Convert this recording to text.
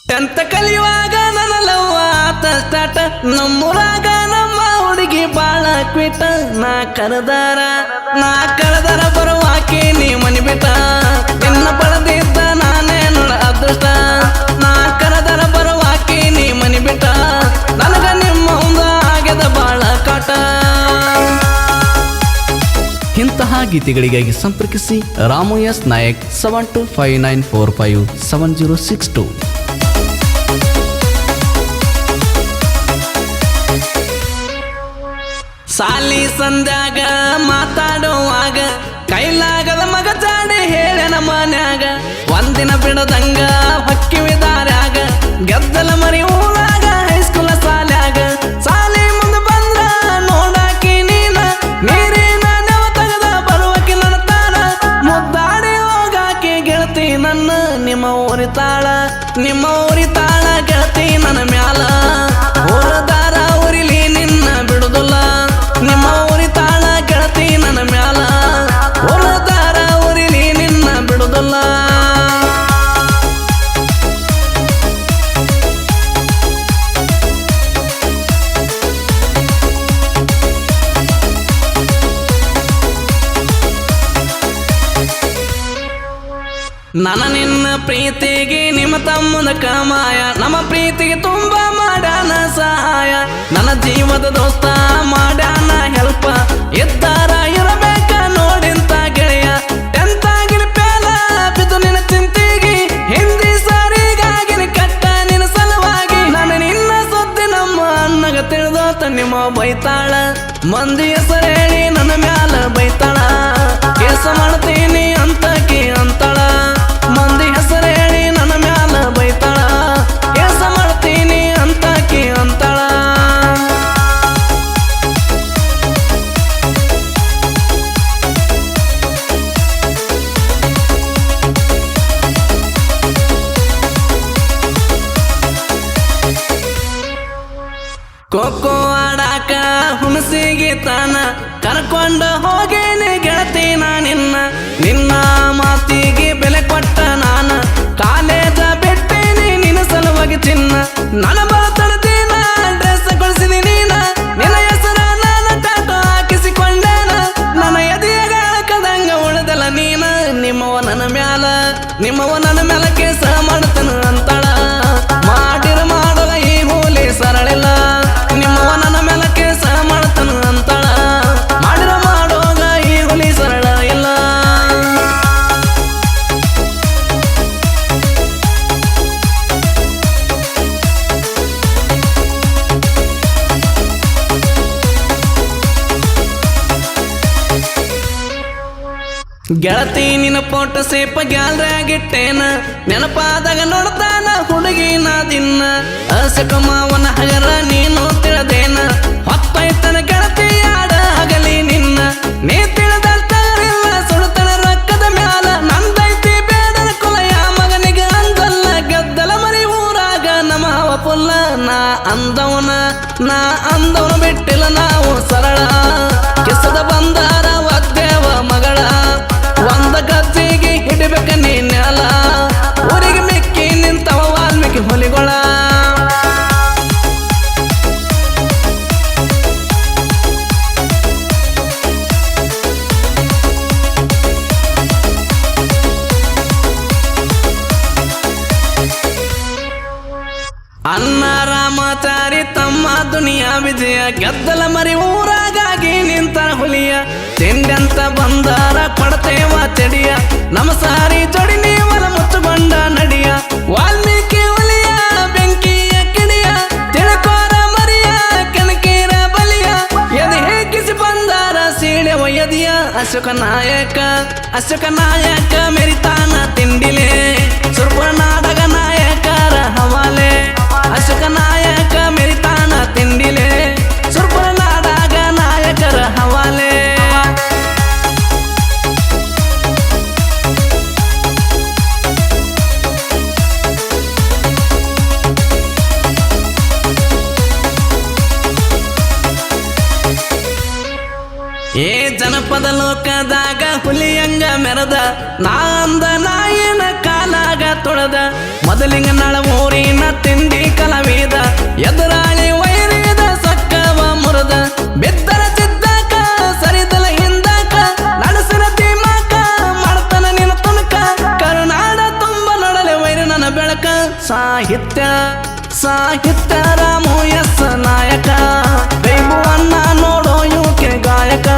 Tenth ಕಲಿಯುವಾಗ ನನ್ನ ಲವ್ವ ಆತ ಸ್ಟಾರ್ಟ್ ನಮ್ಮೂರಾಗ ನಮ್ಮ ಹುಡುಗಿ ಬಾಳ ಕ್ವಿಟ ನಾ ಕರೆದಾರ ಬರುವಾಕಿ ನೀ ಮನಿ ಬಿಟ್ಟ ನಿನ್ನ ಬಳದಿದ್ದ ನಾನೇ ನೋಡ ಅದೃಷ್ಟ ನಾ ಕರೆದಾರ ಬರುವಾಕಿ ನೀ ಮನಿ ಬಿಟ್ಟ ನನಗ ನಿಮ್ಮ ಮುಂದ ಆಗ್ಯದ ಬಾಳ ಕಾಟ. ಇಂತಹ ಗೀತೆಗಳಿಗಾಗಿ ಸಂಪರ್ಕಿಸಿ ರಾಮು ಎಸ್ ನಾಯಕ್ 7259457062. ಸಾಲಿ ಸಂಧ್ಯಾಗ ಮಾತಾಡುವಾಗ ಕೈಲಾಗದ ಮಗ ಚಾಡಿ ಹೇಳನ ಮನ್ಯಾಗ ಒಂದಿನ ಬಿಡದಂಗ ಹೊಕ್ಕಿವಿದಾರ್ಯಾಗ ಗೆದ್ದಲ ಮರಿ ಊರಾಗ ಹೈಸ್ಕೂಲ ಸಾಲ್ಯಾಗ ಸಾಲಿ ಮುಂದೆ ಬಂದ್ರ ನೋಡಾಕಿ ನೀನ ನೀರಿನ ನೆವ ತಗದ ಬರುವಕಿ ನನ್ನ ತಾಳ ಮುದ್ದಾಡಿ ಹೋಗಾಕಿ ಗೆಳತಿ ನನ್ನ ನಿಮ್ಮ ಊರಿತಾಳ ಗೆಳತಿ ನನ್ನ ಮ್ಯಾಲ ಊರದಾರ ಊರಿಲಿ ನಿನ್ನ ಬಿಡುದಿಲ್ಲ ನಿಮ್ಮ ಊರಿತಾಳ ಗೆಳತಿ ನನ್ನ ಮ್ಯಾಲ ಊರದಾರ ಊರಿಲಿ ನಿನ್ನ ಬಿಡುದಿಲ್ಲ. ನನ್ನ ನಿನ್ನ ಪ್ರೀತಿಗೆ ನಿಮ್ಮ ತಮ್ಮನ ಕಮಾಯ ನಮ್ಮ ಪ್ರೀತಿಗೆ ತುಂಬಾ ಮಾಡ್ಯಾನ ಸಹಾಯ ನನ್ನ ಜೀವದ ದೋಸ್ತ ಮಾಡ್ಯಾನ ಹೆಲ್ಪ ಇದ್ದಾರ ಇರಬೇಕ ನೋಡಿಂತ ಗೆಳೆಯ ಎಂತಾಗಿನ ಪೇಲ ಬಿದ್ದು ನಿನ್ನ ಚಿಂತೆಗೆ ಹಿಂದಿ ಸಾರಿಗಾಗಿನ ಕಟ್ಟ ನಿನ್ನ ಸಲುವಾಗಿ ನಾನು ನಿನ್ನ ಸುದ್ದಿ ನಮ್ಮ ಅನ್ನಗ ತಿಳಿದೋತ ನಿಮ್ಮ ಬೈತಾಳ ಮಂದಿ ಹೆಸರು ಹೇಳಿ ನನ್ನ ಮ್ಯಾಲ ಬೈತಾಳ ಕೇಸ ಮಾಡ್ತೀನಿ ಅಂತಕಿ ಅಂತಾಳ ಮಂದಿ ಹೆಸರು ಹೇಳಿ ನನ್ನ ಮ್ಯಾಲ ಬೈತಾಳ ಕೇಸ ಮಾಡ್ತೀನಿ ಅಂತಕಿ ಅಂತಾಳ. ಖೋಖೋ ಆಡಾಕ ಹುಣಸಿಗೆ ತಾನ ಕರ್ಕೊಂಡು ಹೋಗೇನೆ ಗೆಳತಿ ನಿನ್ನ ಮಾತಿಗೆ ಬೆಲೆ ಕೊಟ್ಟ ನಾನ ಕಾಲೇಜ ಬಿಟ್ಟೇನಿ ನಿನ್ನ ಸಲುವಾಗಿ ಚಿನ್ನ ನನ್ನ ಬರ್ತಡದಿನ ಡ್ರೆಸ್ ಕೊಡಿಸಿದಿ ನಿನ್ನ ಹೆಸರ ನಾನು ಟಾಟೋ ಹಾಕಿಸಿಕೊಂಡೇನ ನನ್ನ ಎದೆಯಾಗ ಕದಂಗ ಉಳಿದಲ್ಲ ನೀನ ನಿಮ್ಮವ ನನ್ನ ಮ್ಯಾಲ ಕೇಸ ಮಾಡ್ತನ ಅಂತಾಳ ಮಾಡಿರ ಮಾಡೋಗ ಈ ಹೂಲಿ ಸರಳಿಲ್ಲ ನಿಮ್ಮವ ನನ್ನ ಮ್ಯಾಲ ಕೇಸ ಮಾಡ್ತನ ಅಂತಾಳ ಮಾಡಿರ ಮಾಡೋಗ ಈ ಹುಲಿ ಸರಳ ಇಲ್ಲ. ಗೆಳತಿ ನಿನ್ನ ಫೋಟೋ ಸೇಪ ಗ್ಯಾಲರಿಯಾಗಿಟ್ಟೇನ ನೆನಪಾದಾಗ ನೋಡ್ತಾನ ಹುಡುಗಿನ ದಿನ ಅಸಕಮಾವನ ಹಗರ ನೀನು ತಿಳದೇನ ಹೊತ್ತೈತನ ಗೆಳತಿ ಆಡ ಹಗಲಿ ನಿನ್ನ ನೀ ತಿಳಿದಂತಾರಿಲ್ಲ ಸುಡುತ್ತನ ರೊಕ್ಕದ ಮ್ಯಾಲ ನಂದೈತಿ ಬೇಡರ ಕುಲಯ ಮಗನಿಗೆ ಅಂದಲ್ಲ ಗೆದ್ದಲ ಮರಿ ಊರಾಗ ನಮ್ಮ ಹವ ಪುಲ್ಲ ನಾ ಅಂದವನ ಬಿಟ್ಟಿಲ್ಲ ನಾವು ಸರಳ ಕಿಸದ ಬಂದಾರ ಒದ್ದೇವ ಮಗಳ ಒಂದ ಗಜ್ಜಿಗೆ ಹಿಡಿಬೇಕ ನೀನೆಲ್ಲ ಊರಿಗೆ ಮಿಕ್ಕಿ ನಿಂತವ ವಾಲ್ಮೀಕಿ ಹೊಲಿಗೊಳ. ಅನ್ನ ರಾಮಾಚಾರಿ ತಮ್ಮ ದುನಿಯಾ ವಿಜಯ ಗೆದ್ದಲ ಮರಿ ಊರಾಗಾಗಿ ನಿಂತ ಹುಲಿಯ ತಿಂಡಂತ ಬಂದಾರ ಕೊಡ್ತೇವ ಚಡಿಯ ನಮ್ಮ ಸಾರಿ ಜೋಡಿ ನೀವಲ ಮುಚ್ಚುಕೊಂಡ ನಡಿಯ ವಾಲ್ಮೀಕಿ ಹುಲಿಯ ಬೆಂಕಿಯ ಕಿಡಿಯ ತಿಳ್ಕೋರ ಮರಿಯ ಕನಕೀರ ಬಲಿಯ ಎದೆ ಹೇಗಿಸಿ ಬಂದಾರ ಸೀಳೆ ಒಯ್ಯದಿಯ ಅಶೋಕ ನಾಯಕ ಮೆರಿತಾನ ತಿಂಡಿಲೆ ಸುರ್ಪುರ ನಾಡಗ ನಾಯಕರ ಹವಾಲೆ ಅಶೋಕ ನಾಯಕ ಮೆರಿತಾನ ತಿಂಡಿಲೆ ಸುರ್ಪುರ ನಾಡಗ ನಾಯಕರ ಹವಾಲೆ. ಏ ಜನಪದ ಲೋಕದಾಗ ಹುಲಿಯಂಗ ಮೆರದ ನಾಂದ ನಾಯಿನ ಕಾಲಾಗ ತೊಳೆದ ಮೊದಲಿಂಗ ನಳ ಊರಿನ ಬೆಳಕ ಸಾಹಿತ್ಯ ಸಾಹಿತ್ಯ ರಾಮು ಎಸ್ ನಾಯಕ ದೈವವನ್ನ ನೋಡೋ ಯುಕೆ ಗಾಯಕ